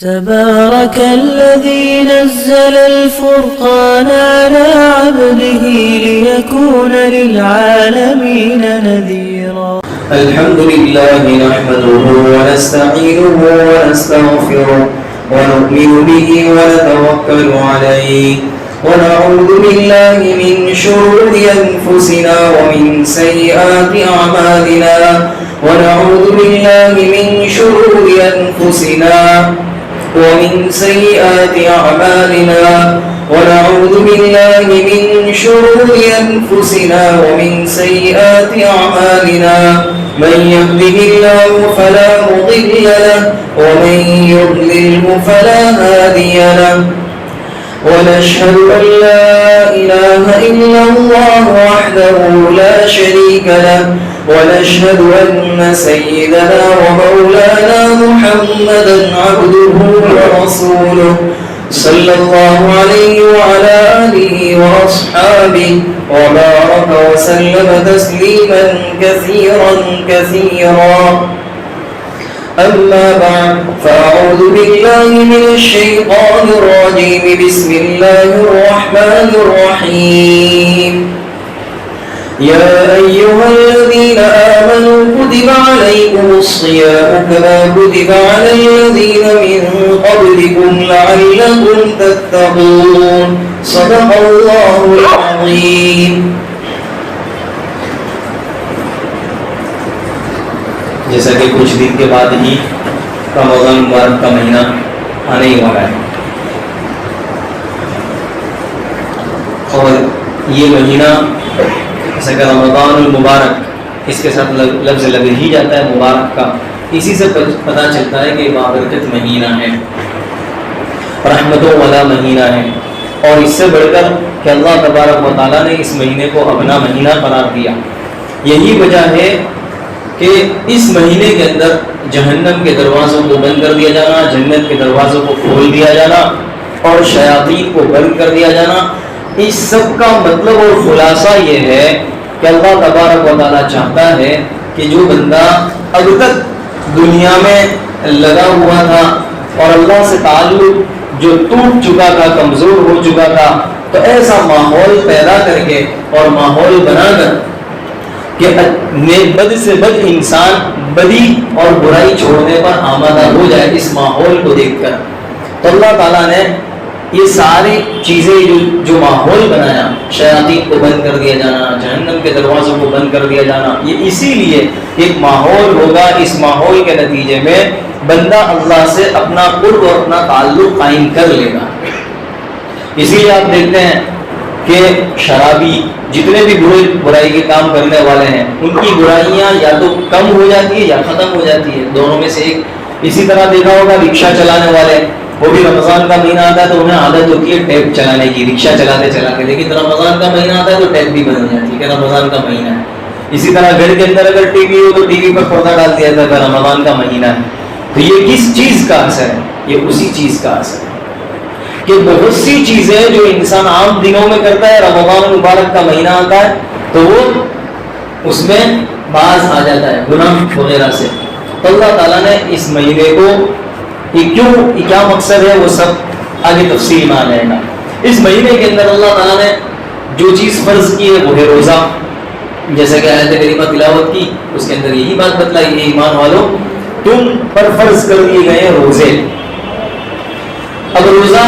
تبارك الذي نزل الفرقان على عبده ليكون للعالمين نذيرا. الحمد لله نحمده ونستعينه ونستغفره ونؤمن به ونتوكل عليه ونعوذ بالله من شرور أنفسنا ومن سيئات أعمالنا ونعوذ بالله من شرور أنفسنا ومن سيئات أعمالنا ونعوذ بالله من شرور أنفسنا ومن سيئات أعمالنا من يهده الله فلا مضل له ومن يضلله فلا هادي له ونشهد أن لا إله إلا الله وحده لا شريك له ونشهد أن سيدنا ومولانا محمدا عبده ورسوله صلى الله عليه وعلى آله وأصحابه وبارك وسلم تسليما كثيرا كثيرا. أما بعد فأعوذ بالله من الشيطان الرجيم. بسم الله الرحمن الرحيم. يا أيها الذين آمنوا كتب عليكم الصيام كما كتب على الذين من قبلكم لعلكم تتقون. صدق الله العظيم. جیسا کہ کچھ دن کے بعد ہی رمضان مبارک کا مہینہ آنے ہی والا ہے، اور یہ مہینہ جیسا کہ رمضان المبارک اس کے ساتھ لفظ لگ ہی جاتا ہے مبارک کا، اسی سے پتہ چلتا ہے کہ بابرکت مہینہ ہے، رحمتوں والا مہینہ ہے، اور اس سے بڑھ کر کہ اللہ تبارک و تعالیٰ نے اس مہینے کو اپنا مہینہ قرار دیا. یہی وجہ ہے کہ اس مہینے کے اندر جہنم کے دروازوں کو بند کر دیا جانا، جنت کے دروازوں کو کھول دیا جانا اور شیاطین کو بند کر دیا جانا، اس سب کا مطلب اور خلاصہ یہ ہے کہ اللہ تبارک و تعالیٰ چاہتا ہے کہ جو بندہ اب تک دنیا میں لگا ہوا تھا اور اللہ سے تعلق جو ٹوٹ چکا تھا، کمزور ہو چکا تھا، تو ایسا ماحول پیدا کر کے اور ماحول بنا کر کہ بد سے بد انسان بدی اور برائی چھوڑنے پر آمادہ ہو جائے. اس ماحول کو دیکھ کر تو اللہ تعالیٰ نے یہ ساری چیزیں جو ماحول بنایا، شیاطین کو بند کر دیا جانا، جہنم کے دروازوں کو بند کر دیا جانا، یہ اسی لیے ایک ماحول ہوگا. اس ماحول کے نتیجے میں بندہ اللہ سے اپنا قرب اور اپنا تعلق قائم کر لے گا. اسی لیے آپ دیکھتے ہیں کہ شرابی جتنے بھی برائی کے کام کرنے والے ہیں، ان کی برائیاں یا تو کم ہو جاتی ہے یا ختم ہو جاتی ہے، دونوں میں سے ایک. اسی طرح دیکھا ہوگا رکشہ چلانے والے، وہ بھی رمضان کا مہینہ آتا ہے تو انہیں عادت ہوتی ہے ٹیپ چلانے کی، رکشہ چلاتے چلاتے، لیکن رمضان کا مہینہ آتا ہے تو ٹیپ بھی بند ہو جاتی ہے کہ رمضان کا مہینہ ہے. اسی طرح گھر کے اندر اگر ٹی وی ہو تو ٹی وی پر پردہ ڈال دیا جاتا ہے رمضان کا مہینہ ہے. تو یہ کس چیز کا اثر ہے؟ یہ اسی چیز کا اثر ہے کہ بہت سی چیزیں جو انسان عام دنوں میں کرتا ہے، رمضان مبارک کا مہینہ آتا ہے تو وہ اس میں باز آ جاتا ہے گناہ وغیرہ سے. تو اللہ تعالیٰ نے اس مہینے کو کیا مقصد ہے وہ سب آگے تفصیل میں آ جائے گا. اس مہینے کے اندر اللہ تعالیٰ نے جو چیز فرض کی ہے وہ ہے روزہ. جیسا کہ آیت کریمہ تلاوت کی، اس کے اندر یہی بات بتلائی ہے، ایمان والو تم پر فرض کر دیے گئے روزے. اب روزہ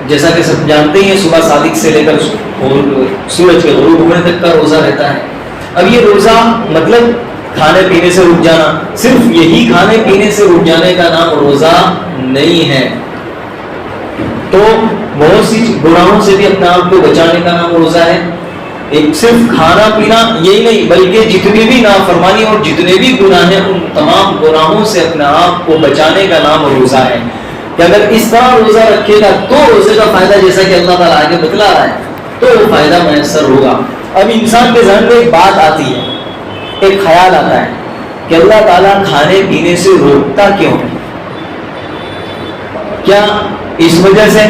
جیسا کہ سب جانتے ہیں صبح صادق سے لے کر سورج کے غروب ہونے تک کا روزہ رہتا ہے. اب یہ روزہ مطلب کھانے پینے سے رک جانا، صرف یہی کھانے پینے سے رک جانے کا نام روزہ نہیں ہے. تو بہت سی گناہوں سے بھی اپنے آپ کو بچانے کا نام روزہ ہے. ایک صرف کھانا پینا یہی نہیں، بلکہ جتنی بھی نافرمانی اور جتنے بھی گناہ ہیں ان تمام گناہوں سے اپنے آپ کو بچانے کا نام روزہ ہے. کہ اگر اس طرح روزہ رکھے گا تو روزے کا فائدہ جیسا کہ اللہ تعالیٰ آگے بتلا رہا ہے تو وہ فائدہ میسر ہوگا. اب انسان کے ذہن میں ایک بات آتی ہے، ایک خیال آتا ہے کہ اللہ تعالیٰ کھانے پینے سے روکتا کیوں ہے؟ کیا اس وجہ سے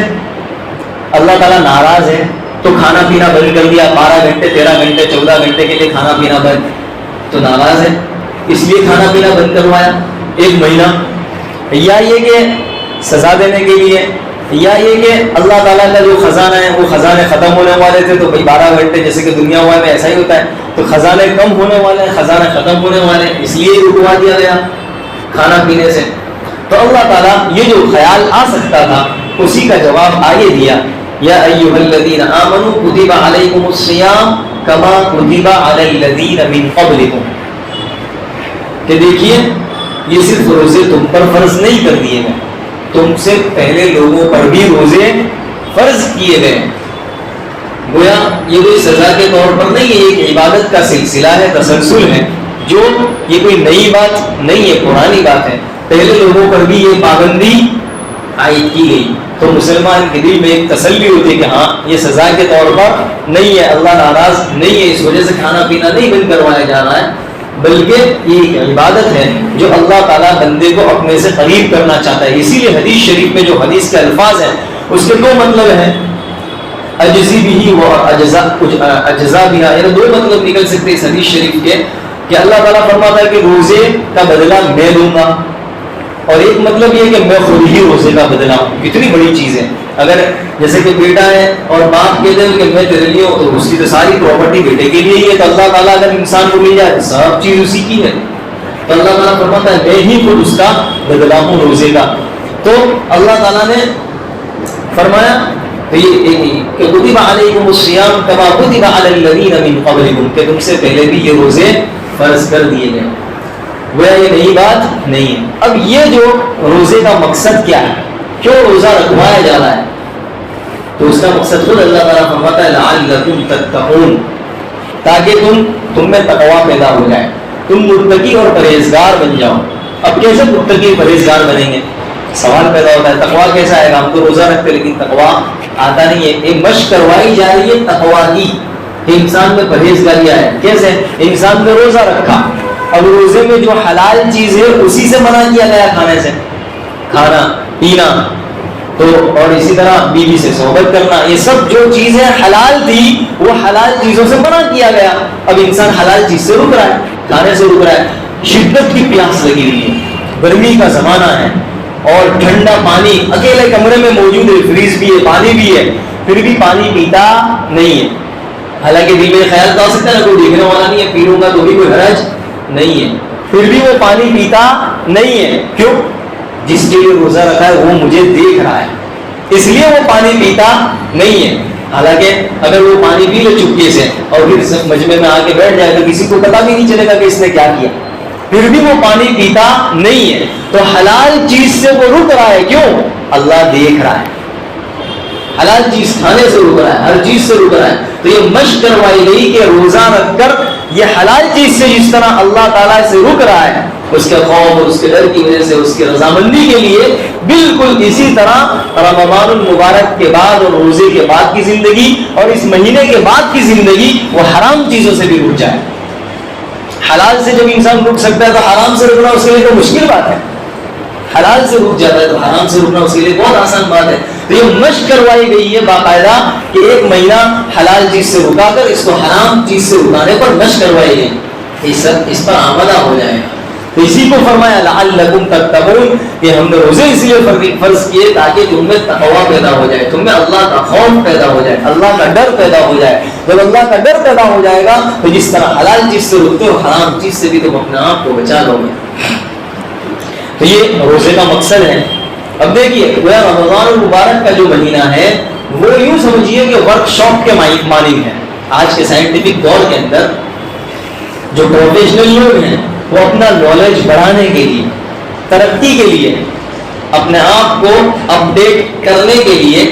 اللہ تعالیٰ ناراض ہے تو کھانا پینا بند کر دیا، 12 گھنٹے 13 گھنٹے 14 گھنٹے کے لیے کھانا پینا بند، تو ناراض ہے اس لیے کھانا پینا بند کروایا 1 مہینہ؟ یا یہ کہ سزا دینے کے لیے، یا یہ کہ اللہ تعالیٰ کا جو خزانہ ہے وہ خزانے ختم ہونے والے تھے تو بھائی 12 گھنٹے جیسے کہ دنیا ہوا میں ایسا ہی ہوتا ہے، تو خزانے کم ہونے والے ہیں، خزانہ ختم ہونے والے ہیں، اس لیے رکوا دیا گیا کھانا پینے سے۔ تو اللہ تعالیٰ یہ جو خیال آ سکتا تھا اسی کا جواب آگے دیا، یا ایھا الذین آمنوا کتب علیکم الصیام کما کتب علی الذین من قبلکم، کہ دیکھیے یہ صرف روزے تم پر فرض نہیں کر دیے گئے، تم سے پہلے لوگوں پر بھی روزے فرض کیے گئے۔ گویا یہ کوئی سزا کے طور پر نہیں ہے، ایک عبادت کا سلسلہ ہے، تسلسل ہے، جو یہ کوئی نئی بات نہیں ہے، پرانی بات ہے، پہلے لوگوں پر بھی یہ پابندی عائد کی گئی۔ تو مسلمان کے دل میں ایک تسلی ہوتی ہے کہ ہاں یہ سزا کے طور پر نہیں ہے، اللہ ناراض نہیں ہے، اس وجہ سے کھانا پینا نہیں بند کروایا جا رہا ہے، بلکہ یہ ایک عبادت ہے جو اللہ تعالیٰ بندے کو اپنے سے قریب کرنا چاہتا ہے۔ اسی لیے حدیث شریف میں جو حدیث کے الفاظ ہیں اس کے دو مطلب ہیں، اجزی بھی و اجزا بھی، یعنی دو مطلب نکل سکتے ہیں اس حدیث شریف کے، کہ اللہ تعالیٰ فرماتا ہے کہ روزے کا بدلہ میں دوں گا، اور ایک مطلب یہ کہ میں خود ہی روزے کا بدلہ ہوں۔ کتنی بڑی چیز ہے، اگر جیسے کہ بیٹا ہے اور باپ کہتے ہیں کہ میں تیرے لیے، تو اس کی تو ساری پراپرٹی بیٹے کے لیے ہی ہے، تو اللہ تعالیٰ اگر انسان کو مل جائے سب چیز اسی کی ہے، تو اللہ تعالیٰ فرماتا ہے میں ہی خود اس کا بدلہ ہوں روزے کا۔ تو اللہ تعالیٰ نے فرمایا کہ کتب علیکم الصیام کما کتب علی الذین من قبلکم، کہ تم سے پہلے بھی یہ روزے فرض کر دیے گئے۔ گویا یہ نئی بات نہیں ہے۔ اب یہ جو روزے کا مقصد کیا ہے، کیوں روزہ رکھوایا جا رہا ہے، تو اس کا مقصد خود اللہ تعالیٰ فرماتا ہے لعلکم تتقون، تاکہ تم میں تقویٰ پیدا ہو جائے، تم متقی اور پرہیزگار بن جاؤ۔ اب کیسے متقی پرہیزگار بنیں گے، سوال پیدا ہوتا ہے تقویٰ کیسا آئے گا، ہم تو روزہ رکھتے لیکن تقویٰ آتا نہیں ہے۔ ایک مشق کروائی جا رہی ہے تقویٰ کی، کہ انسان میں پرہیزگاری آئے۔ کیسے؟ انسان نے روزہ رکھا، اب روزے میں جو حلال چیز ہے اسی سے منع کیا گیا، کھانے سے، کھانا پینا، تو اور اسی طرح بیوی سے صحبت کرنا، یہ سب جو چیزیں حلال تھی وہ حلال چیزوں سے منع کیا گیا۔ اب انسان حلال چیز سے رک رہا ہے، کھانے سے رک رہا ہے، شدت کی پیاس لگی ہوئی ہے، گرمی کا زمانہ ہے، اور ٹھنڈا پانی اکیلے کمرے میں موجود ہے، فریز بھی ہے، پانی بھی ہے، پھر بھی پانی پیتا نہیں ہے۔ حالانکہ دل میں خیال تو آ سکتا ہے نا، کوئی دیکھنے والا نہیں ہے، پی لوں گا تو بھی کوئی حرج نہیں ہے، پھر بھی وہ پانی پیتا نہیں ہے۔ کیوں؟ جس کے لیے روزہ رکھا ہے وہ مجھے دیکھ رہا ہے، اس لیے وہ پانی پیتا نہیں ہے۔ حالانکہ اگر وہ پانی پی لے چپکے سے اور پھر مجمع میں آ کے بیٹھ جائے تو کسی کو پتا بھی نہیں چلے گا کہ اس نے کیا کیا، پھر بھی وہ پانی پیتا نہیں ہے۔ تو حلال چیز سے وہ رک رہا ہے، کیوں؟ اللہ دیکھ رہا ہے، حلال چیز کھانے سے رک رہا ہے، ہر چیز سے رک رہا ہے۔ تو یہ مشق کروائی گئی کہ روزہ رکھ کر یہ حلال چیز سے جس طرح اللہ تعالیٰ سے رک رہا ہے، اس کے خوف اور اس کے ڈر کی وجہ سے، اس کی رضامندی کے لیے، بالکل اسی طرح رمضان المبارک کے بعد اور روزے کے بعد کی زندگی اور اس مہینے کے بعد کی زندگی وہ حرام چیزوں سے بھی رک جائے۔ حلال سے جب انسان رک سکتا ہے تو حرام سے رکنا اس کے لیے تو مشکل بات ہے، حلال سے رک جاتا ہے تو حرام سے رکنا اس کے لیے بہت آسان بات ہے۔ تو یہ مشق کروائی گئی ہے باقاعدہ کہ ایک مہینہ حلال چیز سے رکا کر اس کو حرام چیز سے رکانے پر مشق کروائی گئی، اس پر آمدہ ہو جائے گا۔ تو اسی کو فرمایا لعلکم تتقون، کہ ہم نے روزے اس لیے فرض کیے تاکہ تم میں تقویٰ پیدا ہو جائے، تم میں اللہ کا خوف پیدا ہو جائے، اللہ کا ڈر پیدا ہو جائے۔ جب اللہ کا ڈر پیدا ہو جائے گا تو جس طرح حلال چیز سے رکتے ہو حرام چیز سے بھی تم اپنے آپ کو بچا لو گے۔ تو یہ روزے کا مقصد ہے۔ اب دیکھیے رمضان المبارک کا جو مہینہ ہے وہ یوں سمجھیے کہ ورک شاپ کے مانند ہے۔ آج کے سائنٹیفک دور کے اندر جو پروفیشنل لوگ ہیں وہ اپنا نالج بڑھانے کے لیے، ترقی کے لیے، اپنے آپ کو اپڈیٹ کرنے کے لیے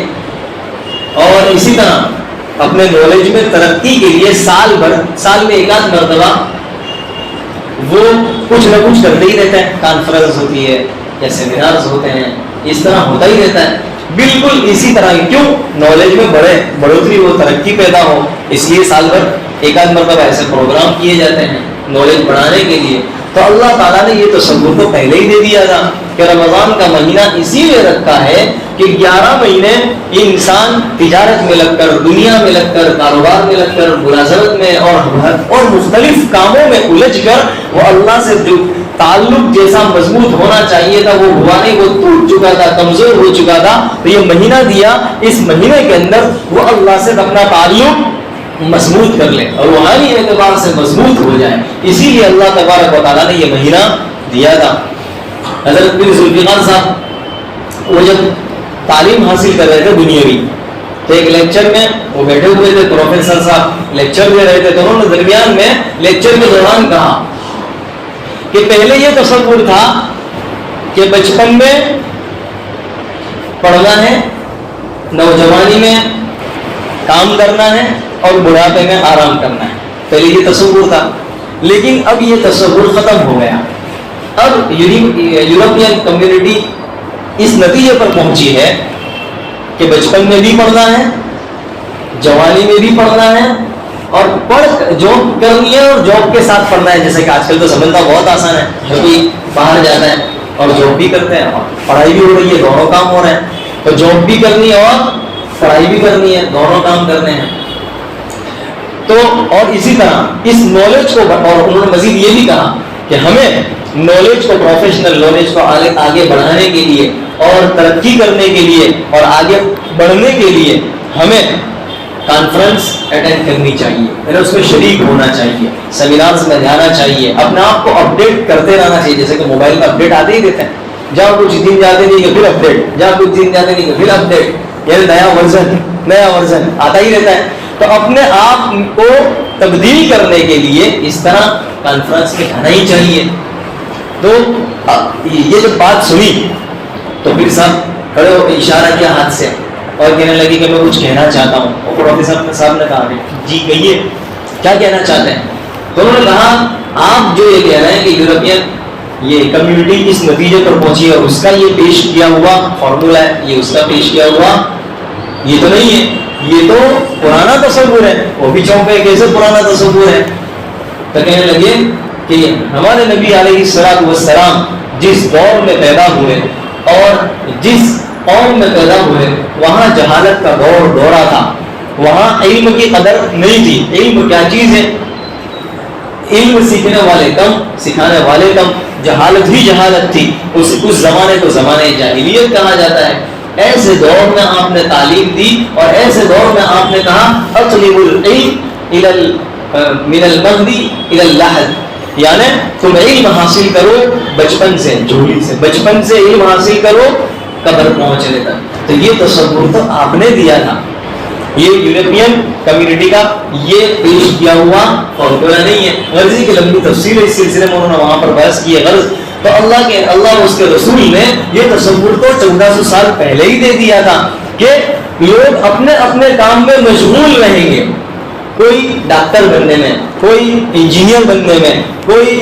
اور اسی طرح اپنے نالج میں ترقی کے لیے سال میں ایک آدھ مرتبہ وہ کچھ نہ کچھ کرتے ہی رہتا ہے، کانفرنس ہوتی ہے یا سیمینارز ہوتے ہیں، اس طرح ہوتا ہی رہتا ہے۔ بالکل اسی طرح کیوں نالج میں بڑھوتری ہو، ترقی پیدا ہو، اس لیے سال بھر ایک آدھ مرتبہ ایسے پروگرام کیے جاتے ہیں نالج بڑھانے کے لیے۔ تو اللہ تعالیٰ نے یہ تصور تو پہلے ہی دے دیا تھا کہ رمضان کا مہینہ اسی لیے رکھا ہے کہ 11 مہینے یہ انسان تجارت میں لگ کر، دنیا میں لگ کر، کاروبار میں لگ کر، ملازمت میں اور مختلف کاموں میں الجھ کر وہ اللہ سے تعلق جیسا مضبوط ہونا چاہیے تھا وہ ہوا نہیں, وہ ٹوٹ چکا تھا, کمزور ہو چکا تھا. تو یہ مہینہ دیا, اس مہینے کے اندر وہ اللہ سے اپنا تعلق مضبوط کر لے اور روحانی اعتبار سے مضبوط ہو جائے. اسی لیے اللہ تبارک و تعالیٰ نے یہ مہینہ دیا تھا. حضرت پیر ذوالفقار صاحب وہ جب تعلیم حاصل کر رہے تھے دنیاوی, تو ایک لیکچر میں وہ بیٹھے ہوئے تھے, پروفیسر صاحب لیکچر دے رہے تھے, تو انہوں نے درمیان میں لیکچر کے دوران کہا کہ پہلے یہ تصور تھا کہ بچپن میں پڑھنا ہے, نوجوانی میں کام کرنا ہے اور بڑھاپے میں آرام کرنا ہے. پہلے یہ تصور تھا, لیکن اب یہ تصور ختم ہو گیا. اب یورپین کمیونٹی اس نتیجے پر پہنچی ہے کہ بچپن میں بھی پڑھنا ہے, جوانی میں بھی پڑھنا ہے, اور پڑھ جاب کرنی ہے اور جاب کے ساتھ پڑھنا ہے. جیسے کہ آج کل تو سمجھنا بہت آسان ہے, جو کوئی باہر جاتا ہے اور جاب بھی کرتے ہیں اور پڑھائی بھی ہو رہی ہے, دونوں کام ہو رہے ہیں. تو جاب بھی کرنی ہے اور پڑھائی بھی کرنی ہے, دونوں کام کرنے ہیں. تو اور اسی طرح اس نالج کو, اور انہوں نے مزید یہ بھی کہا کہ ہمیں نالج کو, پروفیشنل نالج کو آگے بڑھانے کے لیے اور ترقی کرنے کے لیے اور آگے بڑھنے کے لیے ہمیں کانفرنس اٹینڈ کرنی چاہیے, یعنی اس میں شریک ہونا چاہیے, سیمینارز میں جانا چاہیے, اپنے آپ کو اپڈیٹ کرتے رہنا چاہیے. جیسے کہ موبائل میں اپڈیٹ آتے ہی دیتے ہیں, جہاں کچھ دن جاتے نہیں کہ پھر اپڈیٹ, جہاں کچھ دن جاتے نہیں کہ پھر اپڈیٹ, یعنی نیا ورژن آتا ہی رہتا ہے. تو اپنے آپ کو تبدیل کرنے کے لیے اس طرح کانفرنس میں جانا ہی چاہیے. تو یہ جب بات سنی تو پھر صاحب کھڑے ہو کے اشارہ کیا ہاتھ سے اور کہنے لگے کہ میں کچھ کہنا چاہتا ہوں. اور پروفیسر صاحب نے کہا جی کہیے, کیا کہنا چاہتے ہیں؟ تو انہوں نے کہا آپ جو یہ کہہ رہے ہیں کہ یورپین یہ کمیونٹی اس نتیجے پر پہنچی ہے اور اس کا یہ پیش کیا ہوا فارمولا ہے, یہ اس کا پیش کیا ہوا, یہ تو نہیں ہے, یہ تو پرانا تصور ہے. وہ بھی چونکے کیسے پرانا تصور ہے؟ تو کہنے لگے کہ ہمارے نبی علیہ الصلوۃ والسلام جس دور میں پیدا ہوئے اور جس قوم میں پیدا ہوئے وہاں جہالت کا دورہ تھا, وہاں علم کی قدر نہیں تھی. علم کیا چیز ہے؟ علم سیکھنے والے کم, سکھانے والے کم, جہالت ہی جہالت تھی. اس زمانے کو زمانے جاہلیت کہا جاتا ہے. ایسے دور میں آپ نے تعلیم دی اور ایسے دور میں آپ نے کہا اطلب العلم من المهد الى اللحد, یعنی تم علم حاصل کرو بچپن سے, جھولی سے, بچپن سے علم حاصل کرو قبر پہنچنے تک. تو یہ تصور تو آپ نے دیا تھا, یہ یورپین کمیونٹی کا یہ پیش کیا ہوا فارمولا نہیں ہے. غرضی کی لمبی تفصیل ہے, اس سلسلے میں انہوں نے وہاں پر بحث کی ہے. غرض تو اللہ اور اس کے رسول نے یہ تصور تو 1400 سال پہلے ہی دے دیا تھا کہ لوگ اپنے اپنے کام میں مشغول رہیں گے. کوئی ڈاکٹر بننے میں, کوئی انجینئر بننے میں, کوئی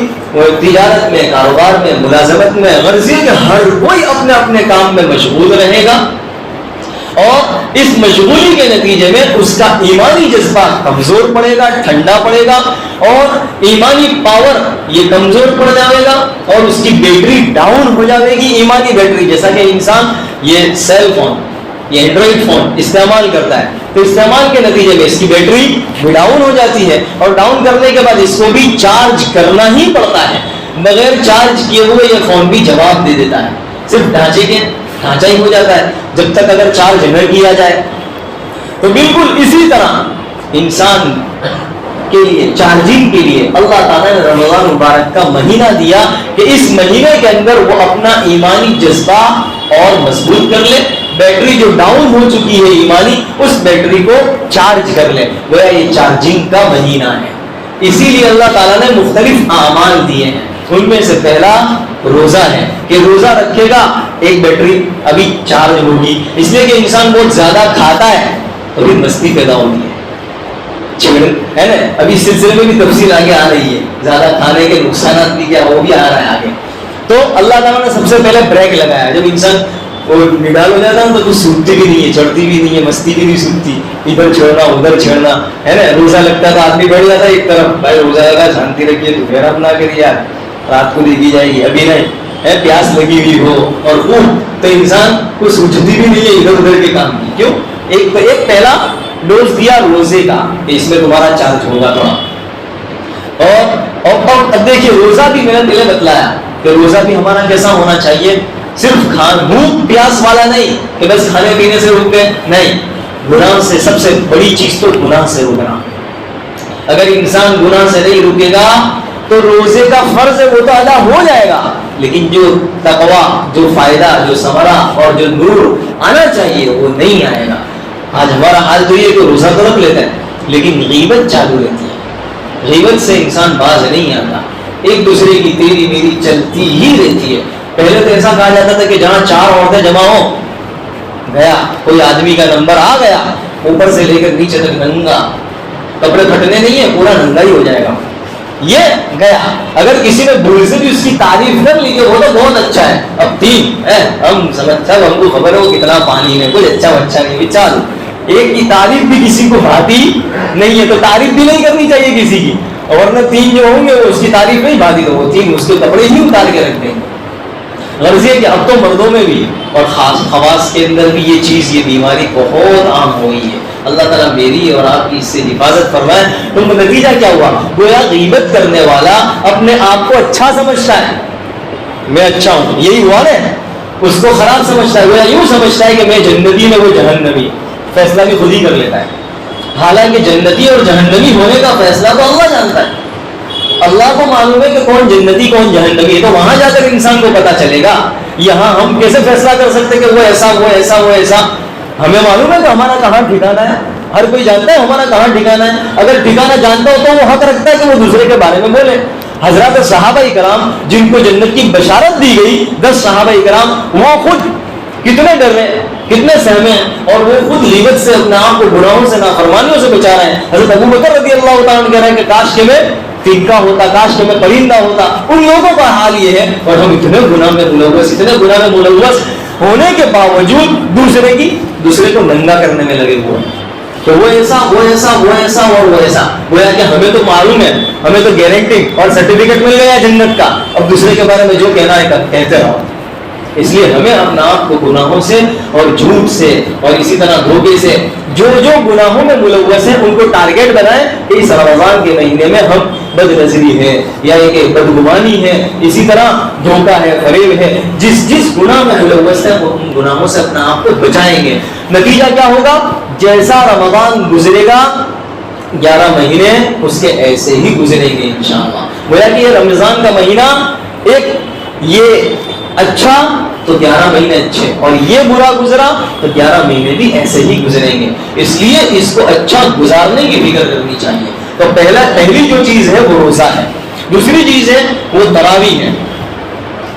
تجارت میں, کاروبار میں, ملازمت میں, غرضی کہ ہر کوئی اپنے اپنے کام میں مشغول رہے گا اور اس مشغولی کے نتیجے میں اس کا ایمانی جذبہ کمزور پڑے گا, ٹھنڈا پڑے گا اور ایمانی پاور یہ کمزور پڑ جائے گا اور اس کی بیٹری ڈاؤن ہو جائے گی. ایمانی بیٹری, جیسا کہ انسان یہ سیل فون, یہ اینڈرائڈ فون استعمال کرتا ہے تو استعمال کے نتیجے میں اس کی بیٹری ڈاؤن ہو جاتی ہے اور ڈاؤن کرنے کے بعد اس کو بھی چارج کرنا ہی پڑتا ہے. بغیر چارج کیے ہوئے یہ فون بھی جواب دے دیتا ہے, صرف ڈھانچہ ہی ہو جاتا ہے جب تک اگر چارج نہ کیا جائے. تو بالکل اسی طرح انسان کے لیے چارجنگ کے لیے اللہ تعالیٰ نے رمضان مبارک کا مہینہ دیا کہ اس مہینے کے اندر وہ اپنا ایمانی جذبہ اور مضبوط کر لے, بیٹری جو ڈاؤن ہو چکی ہے ایمانی اس بیٹری کو چارج کر لے. گویا یہ چارجنگ کا مہینہ ہے. اسی لیے اللہ تعالیٰ نے مختلف اعمال دیے ہیں, ان میں سے پہلا روزہ ہے کہ روزہ رکھے گا ایک بیٹری ابھی چارج ہوگی. اس لیے کہ انسان بہت زیادہ کھاتا ہے تو بھی مستی پیدا ہوتی ہے, ہے نا. ابھی اس سلسلے میں بھی تفصیل آگے آ رہی ہے, زیادہ کھانے کے نقصانات بھی کیا وہ بھی آ رہا ہے آگے. تو اللہ تعالیٰ نے سب سے پہلے بریک لگایا. جب انسان وہ نڈال ہو جاتا ہے تو کچھ سوکھتی بھی نہیں ہے, چڑھتی بھی نہیں ہے, مستی بھی نہیں سوکھتی, ادھر چھوڑنا ادھر چھوڑنا, ہے نا. روزہ لگتا تھا آدمی بیٹھ جاتا ہے ایک طرف, بھائی روزہ لگا شانتی رکھیے تو پھر اپنا کریے یار, رات کو دیکھی جائے گی, ابھی نہیں ہے, پیاس لگی ہوئی ہو اور خوب تو انسان کو سوچتی بھی نہیں ہے ادھر ادھر کے کام کی. کیوں؟ ایک پہلا ڈوز دیا روزے کا کہ اس میں تمہارا چارج ہوگا تھوڑا. اور اب دیکھیے روزہ بھی میں نے پہلے بتلایا کہ روزہ بھی ہمارا کیسا ہونا چاہیے؟ صرف بھوک پیاس والا نہیں کہ بس کھانے پینے سے رک گئے، نہیں، گناہ سے سب سے بڑی چیز تو گناہ سے رکنا۔ اگر انسان گناہ سے نہیں رکے گا تو روزے کا فرض ہے وہ تو ادا ہو جائے گا، لیکن جو تقویٰ، جو فائدہ، جو ثمرہ اور جو نور آنا چاہیے وہ نہیں آئے گا۔ آج ہمارا حال تو یہ کہ روزہ تو رکھ لیتا ہے لیکن غیبت چالو رہتی ہے، غیبت سے انسان باز نہیں آتا، ایک دوسرے کی تیری میری چلتی ہی رہتی ہے۔ پہلے تو ایسا کہا جاتا تھا کہ جہاں 4 عورتیں جمع ہو، گیا کوئی آدمی کا نمبر آ گیا، اوپر سے لے کر نیچے تک ننگا، کپڑے پھٹنے نہیں ہے، پورا ننگا ہی ہو جائے گا، یہ گیا۔ اگر کسی نے بھول سے بھی اس کی تعریف کر لی کہ وہ تو بہت اچھا ہے، اب 3 ہم سمجھتا ہے، ہم کو خبر ہو کتنا پانی میں، کچھ اچھا بچہ نہیں، چل ایک کی تعریف بھی کسی کو بھاتی نہیں ہے تو تعریف بھی نہیں کرنی چاہیے کسی کی، اور ورنہ 3 جو ہوں گے وہ اس کی تعریف نہیں بھاتی تو وہ 3 اس کے کپڑے ہی اتار کے رکھ دیں گے۔ غرض یہ کہ اب تو مردوں میں بھی اور خاص خواص کے اندر بھی یہ چیز، یہ بیماری بہت عام ہوئی ہے۔ اللہ تعالیٰ میری اور آپ کی اس سے حفاظت فرمائے۔ تو نتیجہ کیا ہوا؟ گویا غیبت کرنے والا اپنے آپ کو اچھا سمجھتا ہے، میں اچھا ہوں، یہی ہوا نا، اس کو خراب سمجھتا ہے، گویا یوں سمجھتا ہے کہ میں جنتی میں وہ جہنمی، فیصلہ بھی خود ہی کر لیتا ہے، حالانکہ جنتی اور جہنمی ہونے کا فیصلہ تو اللہ جانتا ہے۔ اللہ کو معلوم ہے کہ کون جنتی کون جہنمی، تو وہاں جا کر انسان کو پتا چلے گا۔ یہاں ہم کیسے فیصلہ کر سکتے کہ وہ ایسا وہ ایسا وہ ایسا؟ ہمیں معلوم ہے کہ ہمارا کہاں ٹھکانا ہے، ہر کوئی جانتا ہے ہمارا کہاں ٹھکانا ہے۔ اگر ٹھکانا جانتا ہو تو وہ حق رکھتا ہے کہ وہ دوسرے کے بارے میں بولے۔ حضرات صحابہ کرام جن کو جنت کی بشارت دی گئی، 10 صحابہ کرام، وہ خود کتنے ڈر رہے ہیں، کتنے سہمے ہیں، اور وہ خود غیبت سے اپنے آپ کو گناہوں سے، نافرمانیوں سے بچا رہے ہیں۔ حضرت ابو بکر رضی اللہ تعالیٰ عنہ کہہ رہے ہیں کہ کاش کہ میں تنکا ہوتا، کاش کہ میں پرندہ ہوتا۔ ان لوگوں کا حال یہ ہے، اور ہم اتنے گناہ میں ملوث، اتنے گناہ میں ملوث ہونے کے باوجود دوسرے کو ننگا کرنے میں لگے ہوئے ہیں کہ وہ ایسا وہ ایسا وہ ایسا اور وہ ایسا۔ گویا کہ ہمیں تو معلوم ہے، ہمیں تو گارنٹی اور سرٹیفکیٹ مل گیا جنت کا، اب دوسرے کے بارے میں جو کہنا ہے کہتے رہو۔ اس لیے ہمیں اپنا آپ کو گناہوں سے اور جھوٹ سے اور اسی طرح دھوکے سے، جو گناہوں میں ملوث ہیں ان کو ٹارگیٹ بنائیں کہ اس رمضان کے مہینے میں ہم بد نظری ہے یا ایک بدگمانی ہے، اسی طرح دھوکہ ہے، فریب ہے، جس گناہ میں ملوث ہے وہ ان گناہوں سے اپنا آپ کو بچائیں گے۔ نتیجہ کیا ہوگا؟ جیسا رمضان گزرے گا 11 مہینے اس کے ایسے ہی گزریں گے انشاءاللہ۔ گویا کہ یہ رمضان کا مہینہ ایک یہ اچھا تو 11 مہینے اچھے، اور یہ برا گزرا تو 11 مہینے بھی ایسے ہی گزریں گے۔ اس لیے اس کو اچھا گزارنے کی فکر کرنی چاہیے۔ تو پہلی جو چیز ہے وہ روزہ ہے۔ دوسری چیز ہے وہ تراویح ہے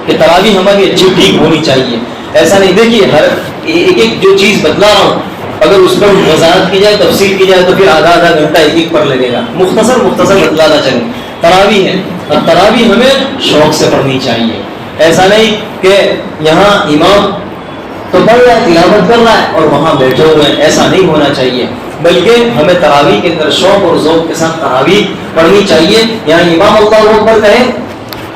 کہ تراویح ہماری اچھی ٹھیک ہونی چاہیے۔ ایسا نہیں، دیکھیے ہر ایک جو چیز بتلا رہا ہوں، اگر اس پر وضاحت کی جائے، تفصیل کی جائے تو پھر آدھا گھنٹہ ایک پر لگے گا، مختصر بتلانا چاہیے۔ تراویح ہے، اور تراویح ہمیں شوق سے پڑھنی چاہیے۔ ایسا نہیں کہ یہاں امام تو پڑھ رہا ہے، تلاوت کر رہا ہے اور وہاں بیٹھے ہوئے ہیں، ایسا نہیں ہونا چاہیے، بلکہ ہمیں تراویح کے اندر شوق اور ذوق کے ساتھ تراویح پڑھنی چاہیے۔ یہاں امام اللہ اکبر کہے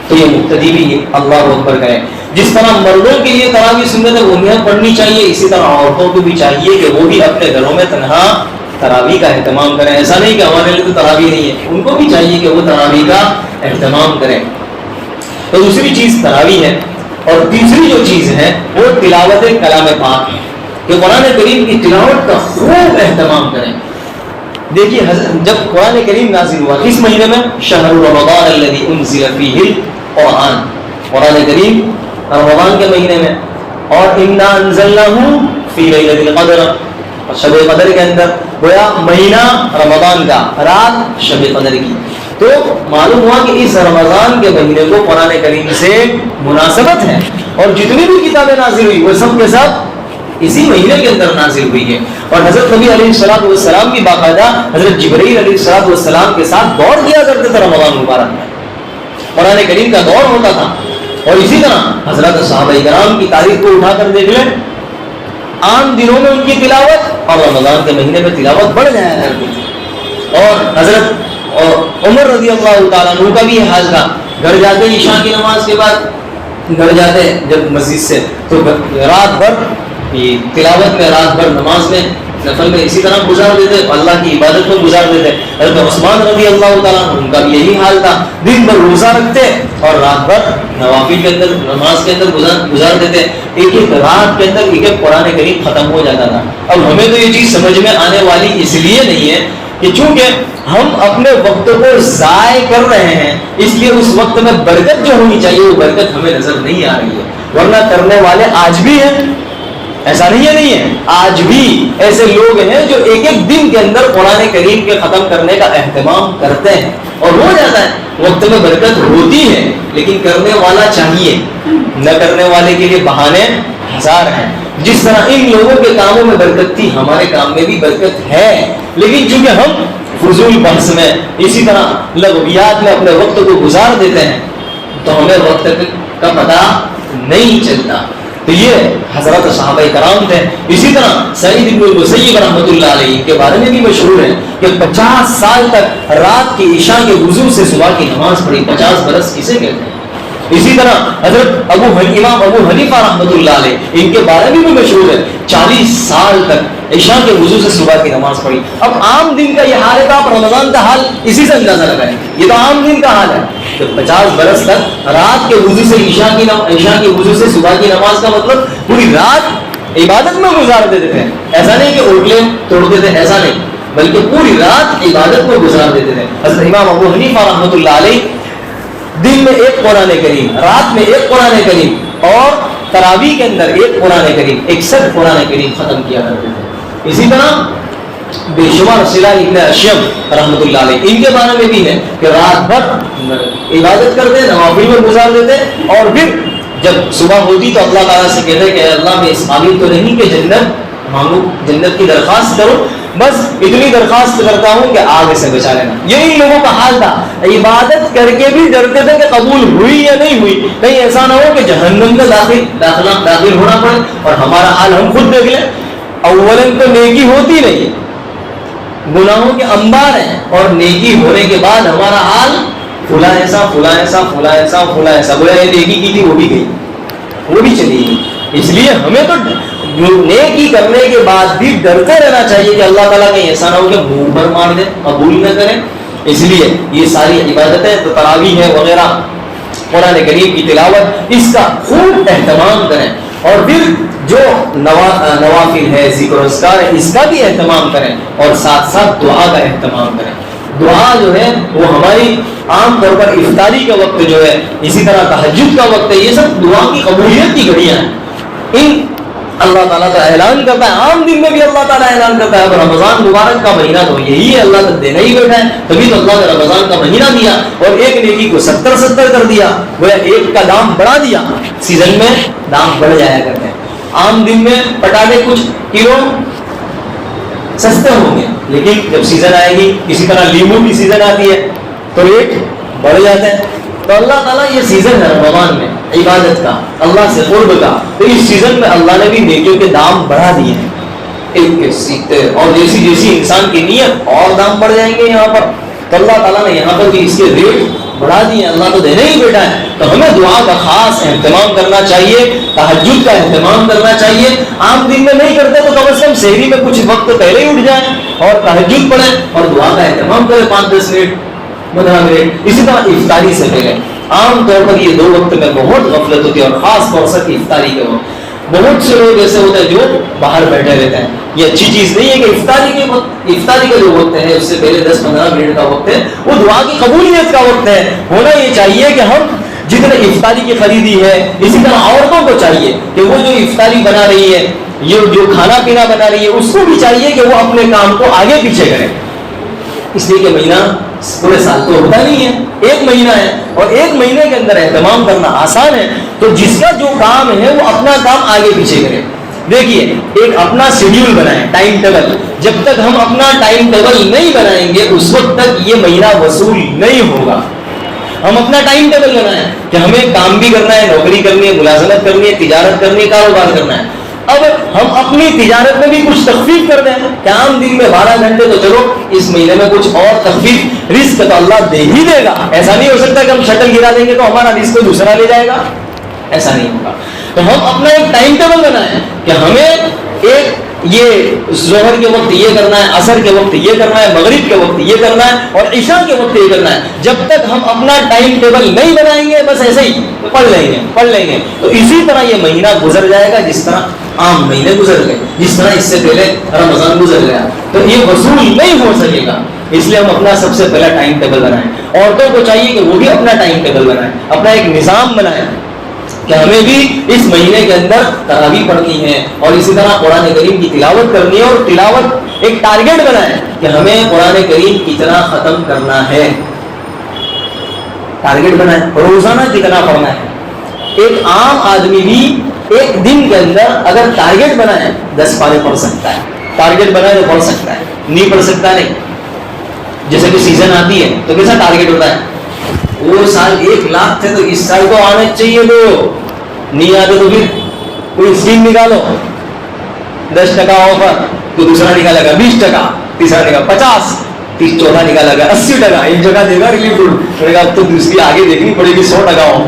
تو یہ مقتدی بھی اللہ اکبر کہے۔ جس طرح مردوں کے لیے تراویح سنت ہے وہ انہیں پڑھنی چاہیے، اسی طرح عورتوں کو بھی چاہیے کہ وہ بھی اپنے گھروں میں تنہا تراویح کا اہتمام کریں۔ ایسا نہیں کہ ہمارے لیے تو تراویح نہیں ہے، ان کو بھی چاہیے کہ وہ تراویح کا اہتمام کریں۔ تو دوسری چیز تراویح ہے، اور تیسری جو چیز ہے وہ تلاوت کلام پاک ہے کہ قرآن کریم کی تلاوت کا خوب اہتمام کریں۔ دیکھیے جب قرآن کریم نازل ہوا کس مہینے میں؟ شہر رمضان الذی انزل فیہ القرآن، قرآن کریم رمضان کے مہینے میں، اور انا انزلناہ فی لیلۃ القدر، شب قدر کے اندر، گویا مہینہ رمضان کا، رات شب قدر کی۔ تو معلوم ہوا کہ اس رمضان کے مہینے کو قرآن کریم سے مناسبت ہے، اور جتنی بھی کتابیں نازل ہوئی وہ سب کے سب اسی مہینے کے اندر نازل ہوئی ہے۔ اور حضرت نبی علیہ السلام کی باقاعدہ حضرت جبرائیل علیہ السلام کے ساتھ دور کیا کرتے تھے رمضان مبارک میں، قرآن کریم کا دور ہوتا تھا۔ اور اسی طرح حضرت صحابہ کرام کی تاریخ کو اٹھا کر دیکھ لیں، عام دنوں میں ان کی تلاوت اور رمضان کے مہینے میں تلاوت بڑھ جایا کرتی تھی۔ اور حضرت عمر رضی اللہ تعالیٰ عنہ کا بھی یہ حال تھا، گھر جاتے عشاء کی نماز کے بعد گھر جاتے جب مسجد سے تو رات بھر تلاوت میں، رات بھر نماز میں نفل میں اسی طرح گزار دیتے, اللہ کی عبادت میں گزار دیتے. حضرت عثمان رضی اللہ تعالیٰ ان کا بھی یہی حال تھا, دن بھر روزہ رکھتے اور رات بھر نوافل کے اندر نماز کے اندر گزار دیتے. ایک ایک رات کے اندر ایک ایک قرآن کریم ختم ہو جاتا تھا. اب ہمیں تو یہ چیز سمجھ میں آنے والی اس لیے نہیں ہے کہ چونکہ ہم اپنے وقت کو ضائع کر رہے ہیں, اس لیے اس وقت میں برکت جو ہونی چاہیے وہ برکت ہمیں نظر نہیں آ رہی ہے. ورنہ کرنے والے آج بھی ہیں, ایسا نہیں ہے, آج بھی ایسے لوگ ہیں جو ایک ایک دن کے اندر قرآن کریم کے ختم کرنے کا اہتمام کرتے ہیں اور ہو جاتا ہے. وقت میں برکت ہوتی ہے لیکن کرنے والا چاہیے, نہ کرنے والے کے لیے بہانے ہزار ہیں. جس طرح ان لوگوں کے کاموں میں برکت تھی ہمارے کام میں بھی برکت ہے, لیکن چونکہ ہم فضول بحث میں اسی طرح لغویات میں اپنے وقت کو گزار دیتے ہیں تو ہمیں وقت کا پتہ نہیں چلتا. تو یہ حضرات صحابہ کرام تھے. اسی طرح سعید بن المسیب رحمۃ اللہ علیہ کے بارے میں بھی مشہور ہے کہ 50 سال تک رات کی عشاء کے وضو سے صبح کی نماز پڑھی. 50 برس کسے کہتے ہیں. اسی طرح حضرت امام ابو حنیفہ رحمۃ اللہ علیہ ان کے بارے میں بھی مشہور ہے, 40 سال تک عشاء کے وضو سے صبح کی نماز پڑھی. اب عام دن کا یہ حال ہے, تو آپ رمضان کا حال اسی سے اندازہ لگائیں, یہ تو عام دن کا حال ہے. تو 50 برس تک رات کے وضو سے عشاء کی وضو سے صبح کی نماز کا مطلب پوری رات عبادت میں گزار دیتے تھے. ایسا نہیں کہ اوٹلے توڑتے تھے, ایسا نہیں, بلکہ پوری رات عبادت میں گزار دیتے تھے. حضرت امام ابو حنیفہ رحمۃ اللہ علیہ دن میں ایک قرآن کریم, رات میں ایک قرآن کریم اور تراویح کے اندر ایک قرآن کریم, 61 قرآن کریم ختم کیا کرتے تھے. اسی طرح بے شمار صلاح ابن اشیم رحمۃ اللہ علیہ ان کے بارے میں بھی ہے کہ رات بھر عبادت کرتے, نوافل میں گزار دیتے اور پھر جب صبح ہوتی تو اللہ تعالیٰ سے کہتے کہ اللہ میں اس قابل تو نہیں کہ جنت مانگو, جنت کی درخواست کرو, بس اتنی درخواست کرتا ہوں کہ آگ سے بچا لینا. یہ ان لوگوں کا حال تھا. عبادت کر کے بھی ڈرتے تھے کہ قبول ہوئی یا نہیں ہوئی, کہیں ایسا نہ ہو کہ جہنم میں داخل ہونا پڑے. اور ہمارا حال ہم خود دیکھ لیں, اولن تو نیکی ہوتی نہیں, گناہوں کے انبار ہیں, اور نیکی ہونے کے بعد ہمارا حال فلاں ایسا فلاں ایسا فلاں ایسا فلاں ایسا. گویا یہ نیکی کی تھی وہ بھی گئی, وہ بھی چلی گئی. اس لیے ہمیں تو نیکی کرنے کے بعد بھی ڈرتے رہنا چاہیے کہ اللہ تعالیٰ کہیں ایسا نہ ہو کہ منہ پر مار دے, قبول نہ کریں. اس لیے یہ ساری عبادتیں تو تراویح ہے وغیرہ, قرآن کریم کی تلاوت, اس کا خوب اہتمام کریں. اور پھر جو نوافل ہے, ذکر و اذکار ہے, اس کا بھی اہتمام کریں اور ساتھ ساتھ دعا کا اہتمام کریں. دعا جو ہے وہ ہماری عام طور پر افطاری کا وقت جو ہے, اسی طرح تہجد کا وقت ہے, یہ سب دعا کی قبولیت کی گھڑیاں ہیں. ان اللہ تعالیٰ کا اعلان کرتا ہے, عام دن میں بھی اللہ تعالیٰ اعلان کرتا ہے. اب رمضان مبارک کا مہینہ تو یہی ہے, اللہ تک دینا ہی بیٹھا ہے, تبھی تو اللہ نے رمضان کا مہینہ دیا اور ایک نیکی کو 70 کر دیا, وہ ایک کا دام بڑھا دیا. سیزن میں دام بڑھ جایا کرتے ہیں. عام دن میں پٹاخے کچھ کلو سستے ہوں گے, لیکن جب سیزن آئے گی, اسی طرح لیمو کی سیزن آتی ہے تو ریٹ بڑھ جاتے ہیں. تو اللہ تعالیٰ یہ سیزن ہے رمضان میں عبادت کا, اللہ سے قرب کا, تو اس سیزن میں اللہ نے بھی نیکیوں کے دام بڑھا دیے ہیں. ایک کے سیکھتے اور جیسی جیسی انسان کی نیت اور دام بڑھ جائیں گے یہاں پر. تو اللہ تعالیٰ نے یہاں پر بھی اس کے ریٹ بڑھا دیے. اللہ تو دینے ہی بیٹھا ہے, تو ہمیں دعا کا خاص اہتمام کرنا چاہیے, تہجد کا اہتمام کرنا چاہیے. عام دن میں نہیں کرتے تو کم از کم سحری میں کچھ وقت پہلے ہی اٹھ جائیں اور تہجد پڑھیں اور دعا کا اہتمام کریں 5-10 منٹ 15 منٹ. اسی طرح افطاری سے پہلے, عام طور پر یہ 2 وقت میں بہت غفلت ہوتی ہے, اور خاص طور سے افطاری کے وقت بہت سے لوگ ایسے ہوتے ہیں جو باہر بیٹھے رہتے ہیں. یہ اچھی چیز نہیں ہے کہ افطاری کا جو وقت ہے اس سے پہلے 10-15 منٹ کا وقت ہے وہ دعا کی قبولیت کا وقت ہے. ہونا یہ چاہیے کہ ہم جتنے افطاری کی خریدی ہے, اسی طرح عورتوں کو چاہیے کہ وہ جو افطاری بنا رہی ہے, یہ جو کھانا پینا بنا رہی ہے, اس کو بھی چاہیے کہ وہ اپنے کام کو آگے پیچھے کرے. اس لیے کہ مہینہ پورے سال تو ہوتا نہیں ہے, 1 مہینہ ہے, اور 1 مہینے کے اندر اہتمام کرنا آسان ہے. تو جس کا جو کام ہے وہ اپنا کام آگے پیچھے کرے. دیکھیے, ایک اپنا شیڈیول بنائیں, ٹائم ٹیبل. جب تک ہم اپنا ٹائم ٹیبل نہیں بنائیں گے اس وقت تک یہ مہینہ وصول نہیں ہوگا. ہم اپنا ٹائم ٹیبل بنائیں کہ ہمیں کام بھی کرنا ہے, نوکری کرنی ہے, ملازمت کرنی ہے, تجارت کرنی ہے, کاروبار کرنا ہے. اب ہم اپنی تجارت میں بھی کچھ تخفیف کر دیں کہ عام دن میں 12 گھنٹے, تو چلو اس مہینے میں کچھ اور تخفیف, رزق تو اللہ دے ہی دے گا. ایسا نہیں ہو سکتا کہ ہم شٹل گرا دیں گے تو ہمارا رزق دوسرا لے جائے گا, ایسا نہیں ہوگا. تو ہم اپنا ایک ٹائم ٹیبل بنائیں کہ ہمیں ایک یہ ظہر کے وقت یہ کرنا ہے، عصر کے وقت یہ کرنا ہے، مغرب کے وقت یہ کرنا ہے اور عشاء کے وقت یہ کرنا ہے. جب تک ہم اپنا ٹائم ٹیبل نہیں بنائیں گے بس ایسے ہی پڑھ لیں گے تو اسی طرح یہ مہینہ گزر جائے گا جس طرح عام مہینے گزر گئے، جس طرح اس سے پہلے رمضان گزر گیا. تو یہ وصول نہیں ہو سکے گا. اس لیے ہم اپنا سب سے پہلا ٹائم ٹیبل بنائیں. عورتوں کو چاہیے کہ وہ بھی اپنا ٹائم ٹیبل بنائیں، اپنا ایک نظام بنائیں کہ ہمیں بھی اس مہینے کے اندر تراویح پڑھنی ہے اور اسی طرح قرآن کریم کی تلاوت کرنی ہے. اور تلاوت ایک ٹارگیٹ بنائیں کہ ہمیں قرآن کریم کتنا ختم کرنا ہے. ٹارگیٹ بنائیں روزانہ کتنا پڑھنا ہے. ایک عام آدمی بھی ایک دن کے اندر اگر ٹارگیٹ بنائے 10 پارے پڑھ سکتا ہے. ٹارگیٹ بنائے تو پڑھ سکتا ہے، نہیں پڑھ سکتا نہیں. جیسے کہ سیزن آتی ہے تو کیسا ٹارگیٹ ہوتا ہے، وہ سال 1 لاکھ تھے تو اس سال تو آنے چاہیے، تو نہیں آتے تو پھر کوئی اسکیم نکالو. 10% آفر تو دوسرا نکالا گا 20%، تیسرا نکالا 50، 30 چوتھا نکالا گا 80%. ایک جگہ دے گا ریلیف فنڈ، اب تو دوسری آگے دیکھنی پڑے گی 100% ہو.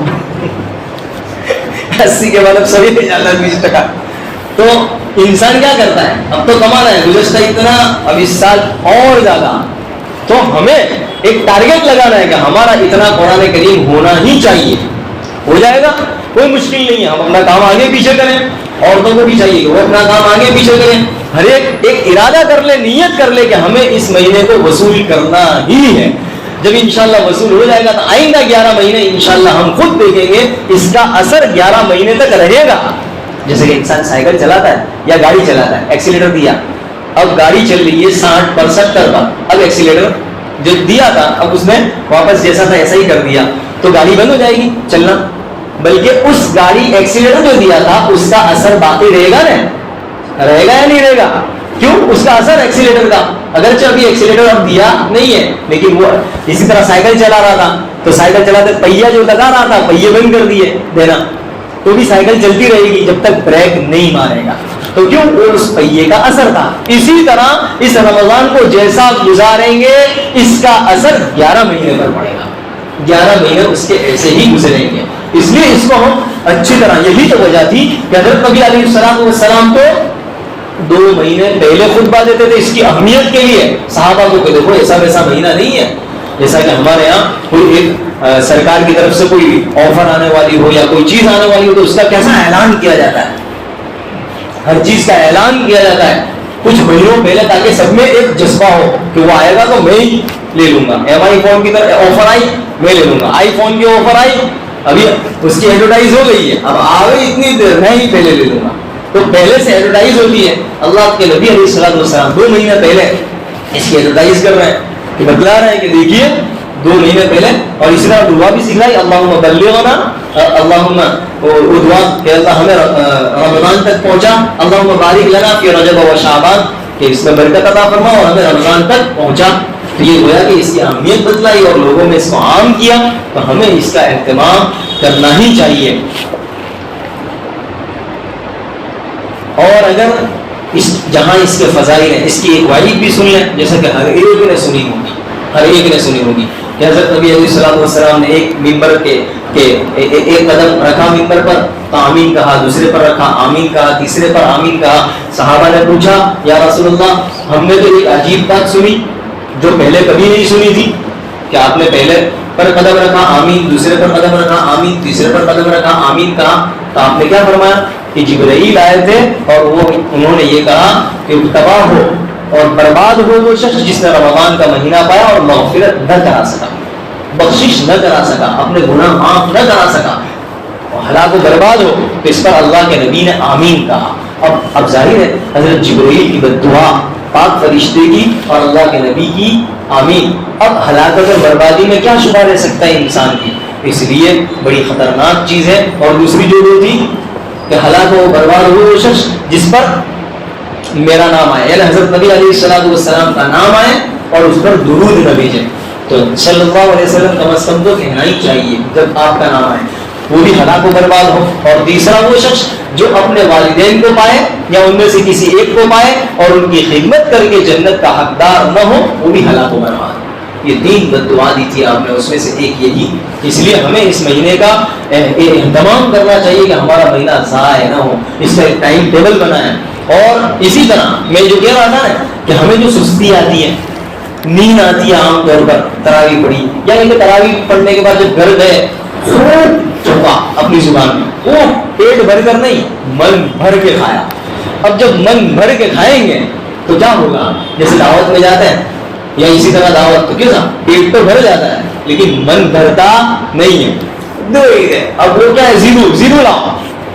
80 کے بعد اب سبھی لے جاتا ہے 20%. تو انسان کیا کرتا ہے، اب تو کمانا ہے، گزشتہ اتنا اب اس سال اور زیادہ. تو ہمیں ایک ٹارگیٹ لگانا ہے کہ ہمارا اتنا قرآن کریم ہونا ہی چاہیے. ہو جائے گا، کوئی مشکل نہیں ہے. ہم اپنا کام آگے پیچھے کریں، عورتوں کو بھی چاہیے کہ وہ اپنا کام آگے پیچھے کریں. ہر ایک ارادہ کر لے، نیت کر لے کہ ہمیں اس مہینے کو وصول کرنا ہی ہے. جب انشاءاللہ وصول ہو جائے گا تو آئندہ 11 مہینے انشاءاللہ ہم خود دیکھیں گے اس کا اثر 11 مہینے تک رہے گا. جیسے کہ انسان سائیکل چلاتا ہے یا گاڑی چلاتا ہے، ایکسیلیٹر دیا، اب گاڑی چل رہی ہے 60 پر 70 پر، اب ایکسیلیٹر جو دیا تھا اب اس نے واپس جیسا تھا ایسا ہی کر دیا تو گاڑی بند ہو جائے گی چلنا. بلکہ اس گاڑی ایکسیلیٹر جو دیا تھا اس کا اثر باقی رہے گا نا، رہے گا یا نہیں رہے گا؟ کیوں؟ اس کا اثر ایکسیلیٹر کا، اگرچہ ابھی ایکسیلیٹر اب دیا نہیں ہے لیکن وہ اسی طرح سائیکل چلا رہا تھا تو سائیکل چلاتے پہیا جو لگا رہا تھا پہیے بند کر دیے دینا تو بھی سائیکل چلتی رہے گی جب تک بریک نہیں مارے گا. تو کیوں؟ وہ اس پہیے کا اثر تھا. اسی طرح اس رمضان کو جیسا گزاریں گے اس کا اثر 11 مہینے پر پڑے گا. 11 مہینے اس کے ایسے ہی گزریں گے. اس لیے اس کو ہم اچھی طرح، یہی تو وجہ تھی کہ حضرت نبی علیہ السلام کو 2 مہینے پہلے خطبہ دیتے تھے اس کی اہمیت کے لیے. صحابہ کو کہ دیکھو ایسا ویسا مہینہ نہیں ہے جیسا کہ ہمارے یہاں کوئی ایک سرکار کی طرف سے کوئی آفر آنے والی ہو یا کوئی چیز آنے والی ہو تو اس کا کیسا اعلان کیا جاتا ہے. ہر چیز کا اعلان کیا جاتا ہے کچھ مہینوں پہلے تاکہ سب میں ایک جذبہ ہو کہ وہ آئے گا تو میں ہی لے لوں گا. ایم آئی فون کی طرف آفر آئی میں لے لوں گا، آئی فون کی آفر آئی ابھی اس کی ایڈورٹائز ہو گئی ہے، اب آ گئی اتنی دیر میں ہی پہلے لے لوں گا. تو پہلے سے ایڈورٹائز ہوتی ہے. اللہ کے نبی علیہ السلام 2 مہینے پہلے اس کی ایڈورٹائز کر رہے ہیں کہ بتلا رہے ہیں کہ دیکھیے 2 مہینے پہلے. اور اسی طرح دعا بھی سکھلائی، اللہم بلغنا، اللہم وہ دعا کہ اللہ ہمیں رمضان تک پہنچا، اللہم بارک لنا فی رجب و شعبان، کہ اس میں برکت عطا فرما اور ہمیں رمضان تک پہنچا. تو یہ گویا کہ اس کی اہمیت بتلائی اور لوگوں میں اس کو عام کیا. تو ہمیں اس کا اہتمام کرنا ہی چاہیے. اور اگر جہاں اس کے فضائل ہیں اس کی ایک وعید بھی سن لیں، جیسا کہ ہر ایک نے سنی ہوگی کہ حضرت نبی علیہ السلام نے ایک ممبر کے ایک قدم رکھا ممبر پر تو آمین کہا، دوسرے پر رکھا آمین کہا، تیسرے پر آمین کہا. صحابہ نے پوچھا یا رسول اللہ ہم نے تو ایک عجیب بات سنی جو پہلے کبھی نہیں سنی تھی کہ آپ نے پہلے پر قدم رکھا آمین، دوسرے پر قدم رکھا آمین، تیسرے پر قدم رکھا آمین کہا. تو آپ نے کیا فرمایا کہ جبرائیل آئے تھے اور انہوں نے یہ کہا کہ تباہ ہو اور برباد ہو وہ شخص جس نے رمضان کا مہینہ پایا اور مغفرت نہ کرا سکا، بخشش نہ کرا سکا، اپنے گناہ معاف نہ کرا سکا، ہلاک و برباد ہو. تو اس پر اللہ کے نبی نے آمین کہا. اب ظاہر ہے حضرت جبرائیل کی بددعا، پاک فرشتے کی اور اللہ کے نبی کی آمین. اب ہلاکت اور بربادی میں کیا شبہ رہ سکتا ہے انسان کی؟ اس لیے بڑی خطرناک چیز ہے. اور دوسری جو تھی کہ ہلاک و برباد ہو وہ شخص جس پر میرا نام آئے، یعنی حضرت نبی علیہ السلام کا نام آئے اور اس پر درود نہ بھیجے. تو صلی اللہ علیہ وسلم کم از کم تو کہنا ہی چاہیے جب آپ کا نام آئے، وہ بھی ہلاک و برباد ہو. اور تیسرا وہ شخص جو اپنے والدین کو پائے یا ان میں سے کسی ایک کو پائے اور ان کی خدمت کر کے جنت کا حقدار نہ ہو، وہ بھی ہلاک و برباد. یہ 3 بددعا دی تھی آپ نے، اس میں سے ایک یہی. اس لیے ہمیں اس مہینے کا اہتمام کرنا چاہیے کہ ہمارا مہینہ ضائع نہ ہو. اس کا ایک ٹائم ٹیبل بنائیں اور اسی طرح میں جو کہہ رہا تھا نا کہ ہمیں جو سستی آتی ہے، نیند آتی ہے عام طور پر تراویح پڑھی، یعنی کہ تراویح پڑھنے کے بعد جب گھر گئے خوب چوکا اپنی زبان میں، وہ پیٹ بھر کر نہیں، من بھر کے کھایا. اب جب من بھر کے کھائیں گے تو کیا ہوگا؟ جیسے دعوت میں جاتے ہیں یا اسی طرح دعوت، تو کیوں نا پیٹ تو بھر جاتا ہے لیکن من بھرتا نہیں ہے. اب وہ کیا ہے، زیرو لاؤ،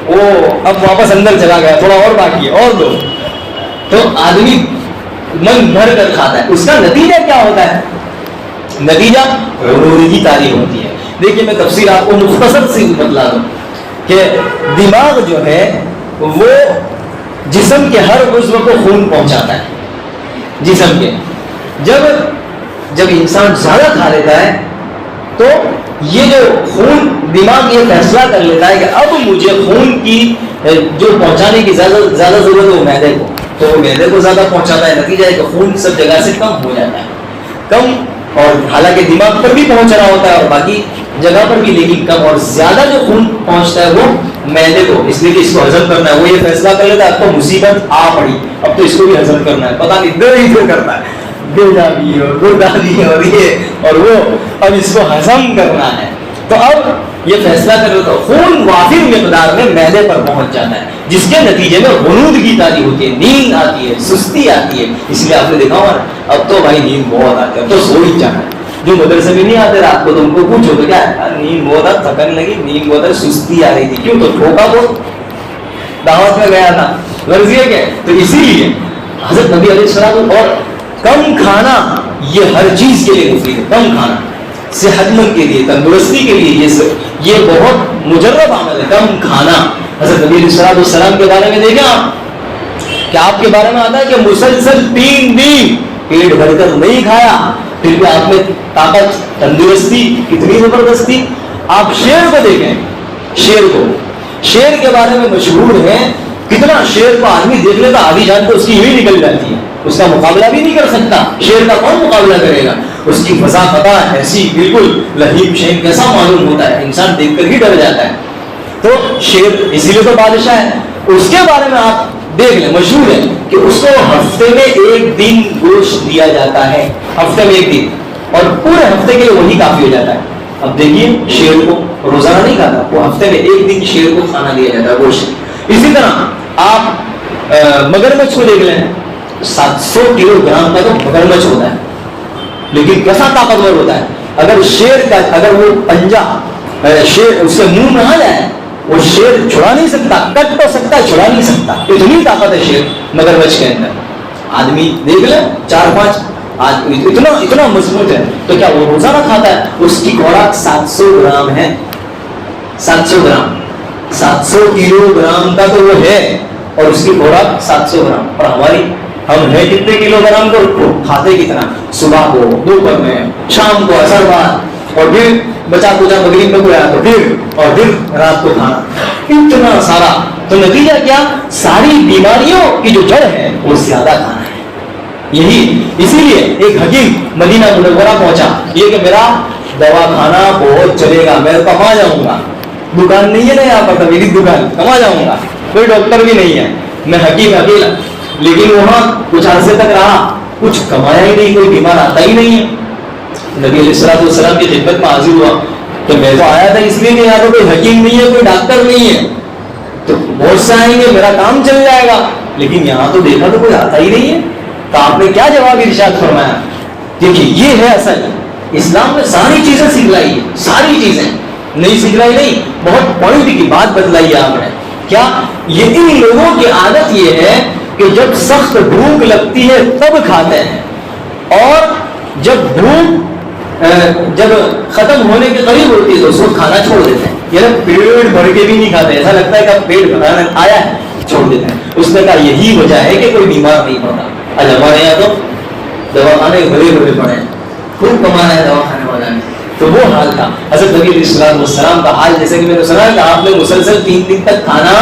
وہ اب واپس اندر چلا گیا، تھوڑا اور باقی ہے اور دو. تو آدمی من بھر کر کھاتا ہے، اس کا نتیجہ کیا ہوتا ہے؟ نتیجہ غرور کی تعریف ہوتی ہے. دیکھیے میں تفصیل آپ کو مختصر سی بتلا دوں کہ دماغ جو ہے وہ جسم کے ہر عضو کو خون پہنچاتا ہے. جسم کے جب انسان زیادہ کھا لیتا ہے تو یہ جو خون، دماغ یہ فیصلہ کر لیتا ہے کہ اب مجھے خون کی جو پہنچانے کی زیادہ ضرورت ہے وہ معدے کو، تو وہ معدے کو زیادہ پہنچاتا ہے. نتیجہ ہے کہ خون سب جگہ سے کم ہو جاتا ہے، کم، اور حالانکہ دماغ پر بھی پہنچ رہا ہوتا ہے اور باقی جگہ پر بھی، لیکن کم. اور زیادہ جو خون پہنچتا ہے وہ معدے کو، اس لیے کہ اس کو ہضم کرنا ہے. وہ یہ فیصلہ کر لیتا ہے اب تو مصیبت آ پڑی، اب تو اس کو بھی ہضم کرنا ہے، پتہ نہیں دو ہی کرتا ہے، بیٹا بھی اور گردہ بھی اور یہ اور وہ، اب اس کو ہضم کرنا ہے. تو اب یہ فیصلہ کر لیتا خون وافر مقدار میں معدے پر پہنچ جاتا ہے، جس کے نتیجے میں غنود کی تاری ہوتی ہے، نیند آتی ہے، سستی آتی ہے. اس لیے آپ نے دیکھا ہوگا اب تو بھائی نیند بہت آتی ہے، اب تو سو ہی جانا ہے. جو مدرسے میں نہیں آتے رات کو تو ان کو پوچھو تو کیا ہے، نیند بہت آ، تھکن لگی، نیند بہت آ، سستی آ رہی تھی. کیوں؟ تو ٹھوکا بہت، دعوت میں گیا تھا، غرض یہ کہ تو اسی لیے حضرت نبی علیہ السلام. اور کم کھانا یہ ہر چیز کے لیے مفید ہے. کم کھانا صحت مند کے لیے، تندرستی کے لیے یہ بہت مجرب عمل ہے، کم کھانا. حضرت نبی علیہ السلام کے بارے میں دیکھا کہ آپ کے بارے میں آتا ہے کہ مسلسل 3 دن پیٹ بھر کر نہیں کھایا، پھر بھی آپ میں طاقت، تندرستی کتنی زبردست تھی. آپ شیر کو دیکھیں، شیر کے بارے میں مشہور ہے، کتنا شیر کو آدمی دیکھ لیتا آدھی جان تو اس کی یوں نکل جاتی ہے، اس کا مقابلہ بھی نہیں کر سکتا. شیر کا کون مقابلہ کرے گا؟ اس کی فضا فتح ایسی بالکل لہیب شین کیسا معلوم ہوتا ہے، انسان دیکھ کر ہی ڈر جاتا ہے. تو شیر اسی لیے تو بادشاہ ہے. اس کے بارے میں آپ دیکھ لیں، مشہور ہے کہ اس کو ہفتے میں 1 دن گوشت دیا جاتا ہے، ہفتے میں 1 دن، اور پورے ہفتے کے لیے وہی کافی ہو جاتا ہے. اب دیکھیے شیر کو روزانہ نہیں کھاتا، وہ ہفتے میں 1 دن شیر کو کھانا دیا جاتا ہے گوشت. اسی طرح آپ مگرمچھ کو دیکھ لیں، 700 کلو گرام کا تو مگرمچھ ہوتا ہے، لیکن کیسا طاقتور ہوتا ہے. اگر شیر کا اگر وہ پنجہ شیر اس کے منہ میں آ جائے، وہ شیر چھڑا نہیں سکتا، کٹ تو سکتا ہے، چھڑا نہیں سکتا. اتنی طاقت ہے شیر مگرمچھ کے اندر. آدمی دیکھ لیں 4-5 اتنا مضبوط ہے، تو کیا وہ روزانہ کھاتا ہے؟ اس کی خوراک 700 گرام ہے، 700 گرام، 700 کلو گرام کا تو وہ ہے، اور اس کی خوراک 700 گرام. اور ہماری ہم ہے کتنے کلو گرام کو کھاتے کتنا؟ صبح کو، دوپہر میں، شام کو، عصر بعد، اور پھر بچا کچا مغرب میں کوئی آیا تو پھر رات کو کھانا، اتنا سارا. تو نتیجہ کیا؟ ساری بیماریوں کی جو جڑ ہے وہ زیادہ کھانا ہے. اسی لیے ایک حکیم مدینہ منورہ پہنچا، یہ کہ میرا دوا کھانا بہت چلے گا، میں کما جاؤں گا، دکان نہیں ہے نا یہاں پر، میری دکان، کما جاؤں گا، کوئی ڈاکٹر بھی نہیں ہے، میں حکیم اکیلا. لیکن وہاں کچھ عرصے تک رہا، کچھ کمایا ہی نہیں، کوئی بیمار آتا ہی نہیں ہے. نبی علیہ السلام کی خدمت میں حاضر ہوا کہ میں تو آیا تھا اس لیے کہ یہاں تو کوئی حکیم نہیں ہے، کوئی ڈاکٹر نہیں ہے، تو بہت سے آئیں گے، میرا کام چل جائے گا، لیکن یہاں تو دیکھا تو کوئی آتا ہی نہیں ہے. تو آپ نے کیا جواب ارشاد فرمایا؟ دیکھیے یہ ہے اصل اسلام میں ساری چیزیں سکھلائی ہے، ساری چیزیں نہیں سکھلائی نہیں، بہت پوائنٹ کی بات بتلائی ہے آپ نے. کیا یہ ان لوگوں کی عادت یہ ہے کہ جب سخت بھوک لگتی ہے تب کھاتے ہیں، اور جب بھوک جب ختم ہونے کے قریب ہوتی ہے تو اس کو کھانا چھوڑ دیتے ہیں. یعنی پیٹ بھر کے بھی نہیں کھاتے، ایسا لگتا ہے کہ پیٹ بھرانا آیا ہے، چھوڑ دیتے ہیں. اس نے کہا یہی وجہ ہے کہ کوئی بیمار نہیں پڑتا. آج ہمارے یہاں تو دوا خانے بھرے بھرے پڑے ہیں، خوب کمانا ہے دوا کھانے والا نے. تو وہ حال تھا حضرت نبی علیہ السلام کا حال. جیسے کہ میں نے سنا کہ آپ نے مسلسل 3 دن تک کھانا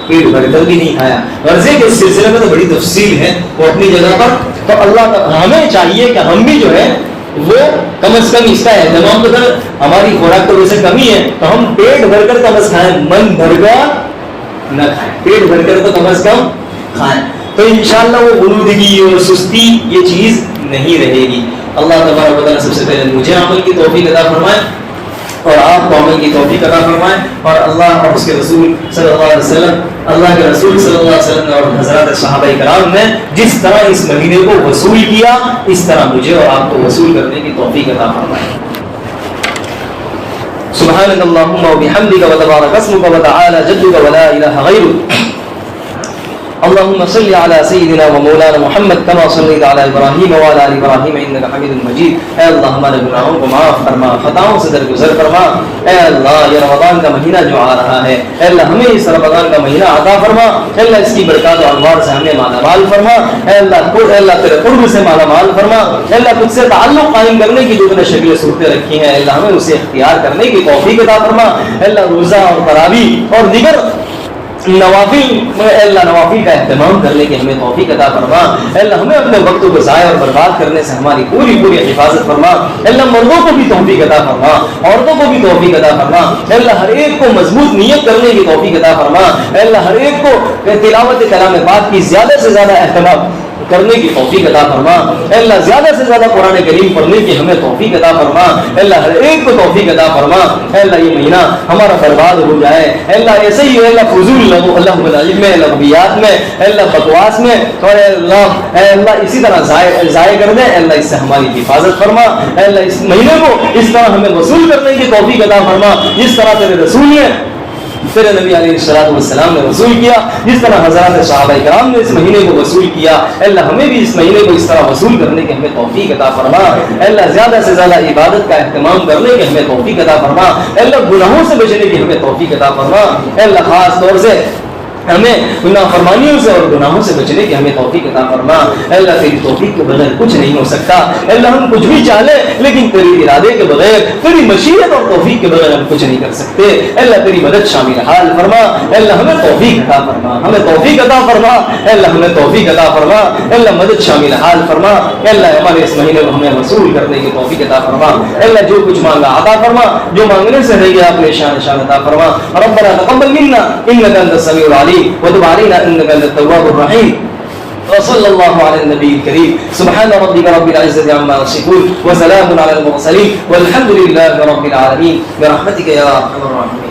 پیٹ بھر کر بھی نہیں کھایا. غرضے کے اس سلسلے میں تو بڑی تفصیل ہے وہ اپنی جگہ پر. تو اللہ ہمیں چاہیے کہ ہم بھی جو ہے وہ کم از کم اس کا اہتمام تو کر. ہماری خوراک تو ویسے کمی ہے تو ہم پیٹ بھر کر کم از کھائیں، من بھر کر نہ کھائیں، پیٹ بھر کر تو کم از کم کھائیں. تو انشاءاللہ وہ غنودگی اور سستی یہ چیز نہیں رہے گی۔ اللہ تبارک و تعالیٰ سب سے پہلے مجھے عمل کی توفیق عطا فرمائے اور آپ کو عمل کی توفیق عطا فرمائے، اور اللہ اور اس کے رسول صلی اللہ علیہ وسلم، اللہ کے رسول صلی اللہ علیہ وسلم اور حضرات صحابہ کرام نے جس طرح اس مہینے کو وصول کیا، اس طرح مجھے اور آپ کو وصول کرنے کی توفیق عطا فرمائے۔ سبحانك اللهم وبحمدك وتبارك اسمك وتعالى جدك ولا اله غيرك، اللهم صل على سيدنا ومولانا محمد كما صليت على ابراہیم وعلى ال ابراہیم انك حمید مجید۔ اے اللہ ہمارے گناہوں کو معاف فرما، خطاؤں سے درگزر فرما۔ اے اللہ یہ رمضان کا مہینہ جو آ رہا ہے، اے اللہ ہمیں اس رمضان کا مہینہ عطا فرما، اے اللہ اس کی برکات و انوار سے ہمیں مالا مال فرما، اے اللہ تیرے قرب سے مالا مال فرما، اے اللہ تجھ سے تعلق قائم کرنے کی جو نے شکل صورتیں رکھی ہیں، اے اللہ ہمیں اسے اختیار کرنے کی توفیق عطا فرما۔ اے اللہ روزہ اور تراویح اور دیگر نوافل، اے اللہ نوافل کا اہتمام کرنے کی ہمیں توفیق عطا فرما۔ اے اللہ ہمیں اپنے وقت کو ضائع اور برباد کرنے سے ہماری پوری حفاظت فرما۔ اے اللہ مردوں کو بھی توفیق عطا فرما، عورتوں کو بھی توفیق عطا فرما۔ اے اللہ ہر ایک کو مضبوط نیت کرنے کی توفیق عطا فرما۔ اے اللہ ہر ایک کو تلاوت کلام پاک کی زیادہ سے زیادہ اہتمام کرنے کی توفیق عطا فرما۔ اے اللہ زیادہ سے زیادہ قرآن کریم پڑھنے کی ہمیں توفیق عطا فرما۔ اے اللہ ہر ایک کو توفیق عطا فرما۔ اے اللہ یہ مہینہ ہمارا برباد ہو جائے، اے اللہ ایسے ہی، اے اللہ فضول اللہ العلم میں، لغویات میں، اے اللہ بکواس میں، اور اے اللہ اسی طرح ضائع کر دے۔ اے اللہ اس سے ہماری حفاظت فرما۔ اے اللہ اس مہینے کو اس طرح ہمیں وصول کرنے کی توفیق عطا فرما جس طرح تیرے رسول نے، تیرے نبی علیہ السلام نے وصول کیا، جس طرح حضرات صحابہ کرام نے اس مہینے کو وصول کیا۔ اے اللہ ہمیں بھی اس مہینے کو اس طرح وصول کرنے کی ہمیں توفیق عطا فرما۔ اے اللہ زیادہ سے زیادہ عبادت کا اہتمام کرنے کی ہمیں توفیق عطا فرما۔ اے اللہ گناہوں سے بچنے کی ہمیں توفیق عطا فرما۔ اے اللہ خاص طور سے ہمیں گناہ فرمانیوں سے اور گناہوں سے بچنے کی ہمیں توفیق عطا فرما۔ اے اللہ تیری توفیق کے بغیر کچھ نہیں ہو سکتا۔ اے اللہ ہم کچھ بھی چاہ لیں لیکن تیری ارادے کے بغیر، تیری مشیت اور توفیق کے بغیر ہم کچھ نہیں کر سکتے۔ اے اللہ تیری مدد شامل حال فرما۔ اے اللہ ہمیں توفیق عطا فرما، ہمیں توفیق عطا فرما۔ اے اللہ ہمیں توفیق عطا فرما۔ اے اللہ مدد شامل حال فرما۔ اے اللہ ہمارے اس مہینے کو ہمیں وصول کرنے کی توفیق عطا فرما۔ اے اللہ جو کچھ مانگا عطا فرما، جو مانگنے سے رہ گیا اپنے شان عطا فرما۔ ربنا تقبل منا انك انت السميع العليم وتب علينا انك انت التواب الرحيم وصلى الله على النبي الكريم سبحان ربك رب العزة عما يصفون وسلام على المرسلين والحمد لله رب العالمين برحمتك يا ارحم الراحمين۔